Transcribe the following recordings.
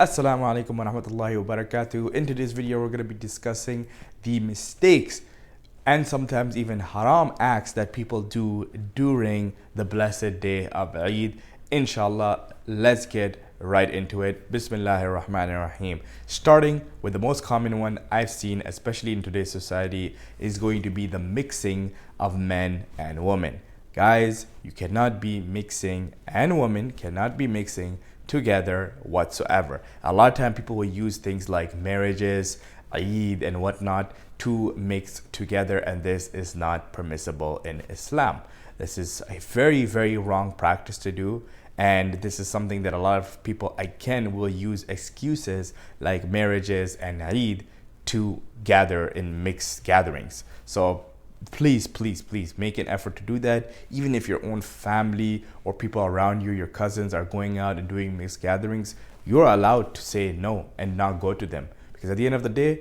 Assalamu alaikum wa rahmatullahi wa barakatuh. In today's video, we're going to be discussing the mistakes and sometimes even haram acts that people do during the blessed day of Eid. Inshallah, let's get right into it. Bismillahir Rahmanir Rahim. Starting with the most common one I've seen, especially in today's society, is going to be the mixing of men and women. Guys, you cannot be mixing, and women cannot be mixing together whatsoever. A lot of time people will use things like marriages, Eid and whatnot to mix together, and this is not permissible in Islam. This is a very, very wrong practice to do, and this is something that a lot of people again will use excuses like marriages and Eid to gather in mixed gatherings. So please make an effort to do that. Even if your own family or people around you, your cousins, are going out and doing mixed gatherings, you're allowed to say no and not go to them, because at the end of the day,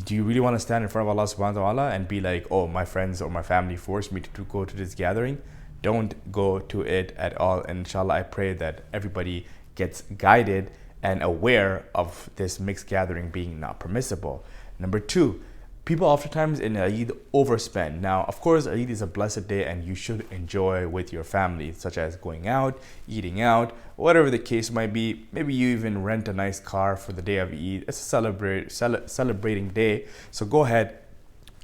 do you really want to stand in front of Allah subhanahu wa ta'ala and be like, oh, my friends or my family forced me to go to this gathering? Don't go to it at all. And inshallah, I pray that everybody gets guided and aware of this mixed gathering being not permissible. Number two, people oftentimes in Eid overspend. Now, of course, Eid is a blessed day and you should enjoy with your family, such as going out, eating out, whatever the case might be. Maybe you even rent a nice car for the day of Eid. It's a celebrating day, so go ahead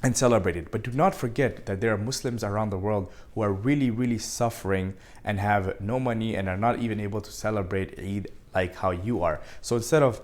and celebrate it. But do not forget that there are Muslims around the world who are really, really suffering and have no money and are not even able to celebrate Eid like how you are. So instead of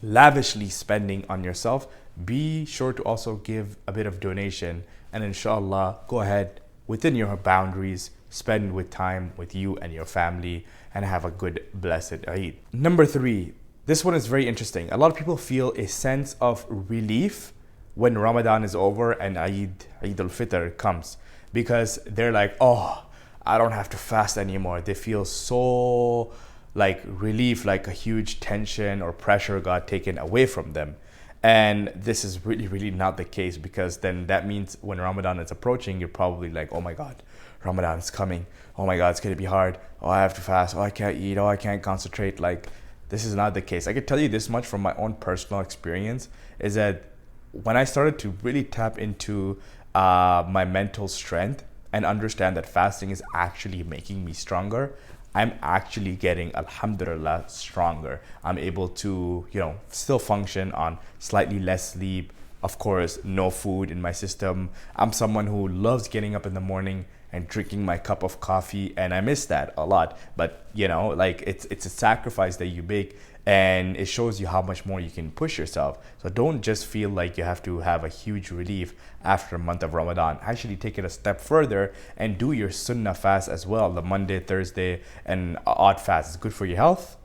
lavishly spending on yourself, be sure to also give a bit of donation, and inshallah, go ahead within your boundaries, spend with time with you and your family, and have a good blessed Eid. Number three, this one is very interesting. A lot of people feel a sense of relief when Ramadan is over and Eid al-Fitr comes, because they're like, oh, I don't have to fast anymore. They feel so like relief, like a huge tension or pressure got taken away from them. And this is really, really not the case, because then that means when Ramadan is approaching, you're probably like, oh my God, Ramadan is coming. Oh my God, it's going to be hard. Oh, I have to fast. Oh, I can't eat. Oh, I can't concentrate. Like, this is not the case. I can tell you this much from my own personal experience, is that when I started to really tap into my mental strength and understand that fasting is actually making me stronger, I'm actually getting, alhamdulillah, stronger. I'm able to, still function on slightly less sleep. Of course, no food in my system. I'm someone who loves getting up in the morning and drinking my cup of coffee, and I miss that a lot. But, it's a sacrifice that you make, and it shows you how much more you can push yourself. So don't just feel like you have to have a huge relief after a month of Ramadan. Actually take it a step further and do your sunnah fast as well, the Monday, Thursday, and odd fast. It's good for your health,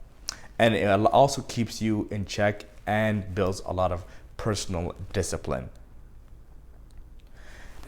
and it also keeps you in check and builds a lot of personal discipline.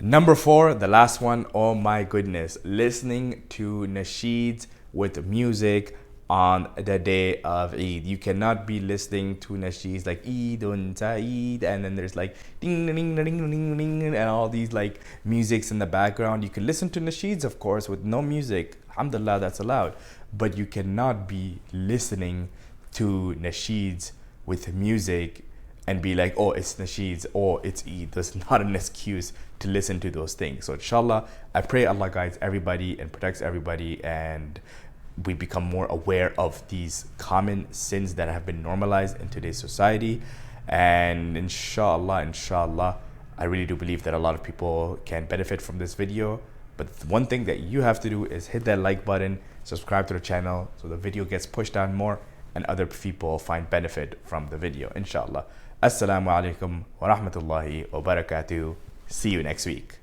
Number four, the last one, oh my goodness, listening to nasheeds with music on the day of Eid. You cannot be listening to nasheeds like Eidun Sa'id, and then there's like ding ding ding ding ding ding and all these like musics in the background. You can listen to nasheeds, of course, with no music. Alhamdulillah, that's allowed. But you cannot be listening to nasheeds with music and be like, oh, it's nasheeds, oh, it's Eid. That's not an excuse to listen to those things. So inshallah, I pray Allah guides everybody and protects everybody, and we become more aware of these common sins that have been normalized in today's society. And inshallah, I really do believe that a lot of people can benefit from this video. But one thing that you have to do is hit that like button, subscribe to the channel so the video gets pushed down more and other people find benefit from the video, inshallah. Assalamu alaikum wa rahmatullahi wa barakatuh. See you next week.